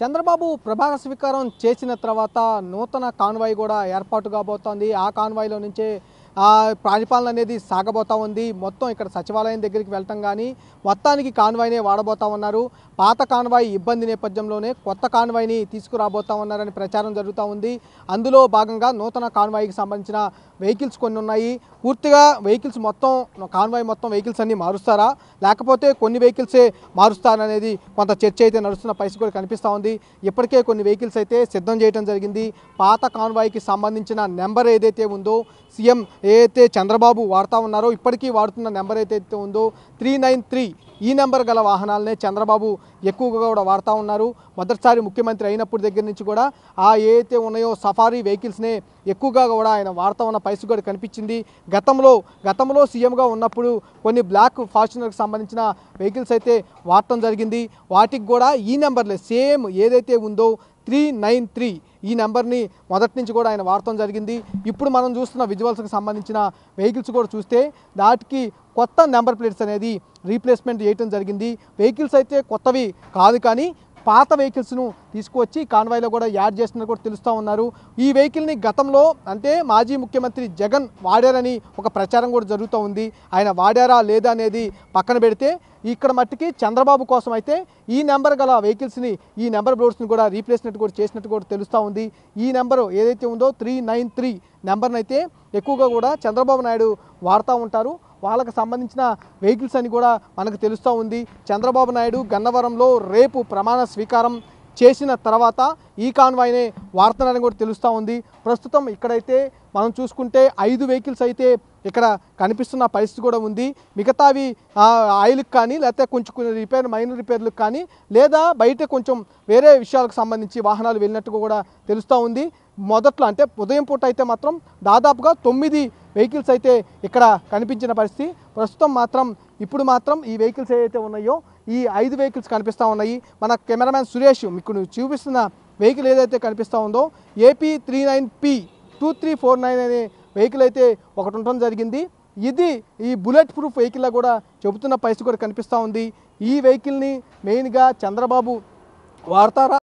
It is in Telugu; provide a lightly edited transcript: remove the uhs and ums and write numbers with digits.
చంద్రబాబు ప్రభావ స్వీకారం చేసిన తర్వాత నూతన కాన్వాయ్ కూడా ఏర్పాటు కాబోతోంది. ఆ కాన్వాయ్లో నుంచే పరిపాలన అనేది సాగబోతా ఉంది. మొత్తం ఇక్కడ సచివాలయం దగ్గరికి వెళ్ళటం కానీ మొత్తానికి కాన్వాయ్నే వాడబోతా ఉన్నారు. పాత కాన్వాయ్ ఇబ్బంది నేపథ్యంలోనే కొత్త కాన్వాయ్ని తీసుకురాబోతా ఉన్నారని ప్రచారం జరుగుతూ ఉంది. అందులో భాగంగా నూతన కాన్వాయ్కి సంబంధించిన వెహికల్స్ కొన్ని ఉన్నాయి. పూర్తిగా వెహికల్స్ మొత్తం కాన్వాయ్ మొత్తం వెహికల్స్ అన్నీ మారుస్తారా, లేకపోతే కొన్ని వెహికల్సే మారుస్తారనేది కొంత చర్చ అయితే నడుస్తున్న పరిస్థితి కూడా కనిపిస్తూ ఉంది. ఇప్పటికే కొన్ని వెహికల్స్ అయితే సిద్ధం చేయడం జరిగింది. పాత కాన్వాయ్కి సంబంధించిన నెంబర్ ఏదైతే ఉందో, సీఎం ఏదైతే చంద్రబాబు వాడుతూ ఉన్నారో, ఇప్పటికీ వాడుతున్న నెంబర్ ఏదైతే ఉందో 393 ఈ నెంబర్ గల వాహనాలనే చంద్రబాబు ఎక్కువగా కూడా వాడుతూ ఉన్నారు. మొదటిసారి ముఖ్యమంత్రి అయినప్పటి దగ్గర నుంచి కూడా ఏదైతే ఉన్నాయో సఫారీ వెహికల్స్నే ఎక్కువగా కూడా ఆయన వాడుతూ ఉన్న పరిస్థితి కూడా కనిపించింది. గతంలో సీఎంగా ఉన్నప్పుడు కొన్ని బ్లాక్ ఫార్చునర్కి సంబంధించిన వెహికల్స్ అయితే వాడటం జరిగింది. వాటికి కూడా ఈ నెంబర్లే సేమ్ ఏదైతే ఉందో 393 ఈ నెంబర్ని మొదటి నుంచి కూడా ఆయన వాడటం జరిగింది. ఇప్పుడు మనం చూస్తున్న విజువల్స్కి సంబంధించిన వెహికల్స్ కూడా చూస్తే దాటికి కొత్త నెంబర్ ప్లేట్స్ అనేది రీప్లేస్మెంట్ చేయటం జరిగింది. వెహికల్స్ అయితే కొత్తవి కాదు, కానీ పాత వెహికల్స్ను తీసుకువచ్చి కాన్వాయ్లో కూడా యాడ్ చేస్తున్నట్టు కూడా తెలుస్తూ ఉన్నారు. ఈ వెహికల్ని గతంలో అంటే మాజీ ముఖ్యమంత్రి జగన్ వాడారని ఒక ప్రచారం కూడా జరుగుతూ ఉంది. ఆయన వాడారా లేదా అనేది పక్కన పెడితే ఇక్కడ మట్టికి చంద్రబాబు కోసం అయితే ఈ నెంబర్ గల వెహికల్స్ని, ఈ నెంబర్ ప్లేట్స్ని కూడా రీప్లేస్మెంట్ కూడా చేసినట్టు కూడా తెలుస్తూ ఉంది. ఈ నెంబరు ఏదైతే ఉందో 393 నెంబర్ని అయితే ఎక్కువగా కూడా చంద్రబాబు నాయుడు వాడుతూ ఉంటారు. వాళ్ళకు సంబంధించిన వెహికల్స్ అని కూడా మనకు తెలుస్తూ ఉంది. చంద్రబాబు నాయుడు గన్నవరంలో రేపు ప్రమాణ స్వీకారం చేసిన తర్వాత ఈ కాన్వాయ్నే వాడుతున్నారని కూడా తెలుస్తూ ఉంది. ప్రస్తుతం ఇక్కడైతే మనం చూసుకుంటే 5 వెహికల్స్ అయితే ఇక్కడ కనిపిస్తున్న పరిస్థితి కూడా ఉంది. మిగతావి ఆయిల్కి కానీ, లేకపోతే కొంచెం మైనర్ రిపేర్లకు కానీ, లేదా బయట కొంచెం వేరే విషయాలకు సంబంధించి వాహనాలు వెళ్ళినట్టుగా కూడా తెలుస్తూ ఉంది. మొదట్లో అంటే ఉదయం పూట అయితే మాత్రం దాదాపుగా 9 వెహికల్స్ అయితే ఇక్కడ కనిపించిన పరిస్థితి. ప్రస్తుతం మాత్రం ఇప్పుడు మాత్రం ఈ వెహికల్స్ ఏవైతే ఉన్నాయో ఈ 5 వెహికల్స్ కనిపిస్తూ ఉన్నాయి. మన కెమెరామ్యాన్ సురేష్ మీకు చూపిస్తున్న వెహికల్ ఏదైతే కనిపిస్తూ ఉందో AP39P2349 అనే వెహికల్ అయితే ఒకటి ఉండడం జరిగింది. ఇది ఈ బుల్లెట్ ప్రూఫ్ వెహికల్లా కూడా చెబుతున్న పరిస్థితి కూడా కనిపిస్తూ ఉంది. ఈ వెహికల్ని మెయిన్గా చంద్రబాబు వాడతారా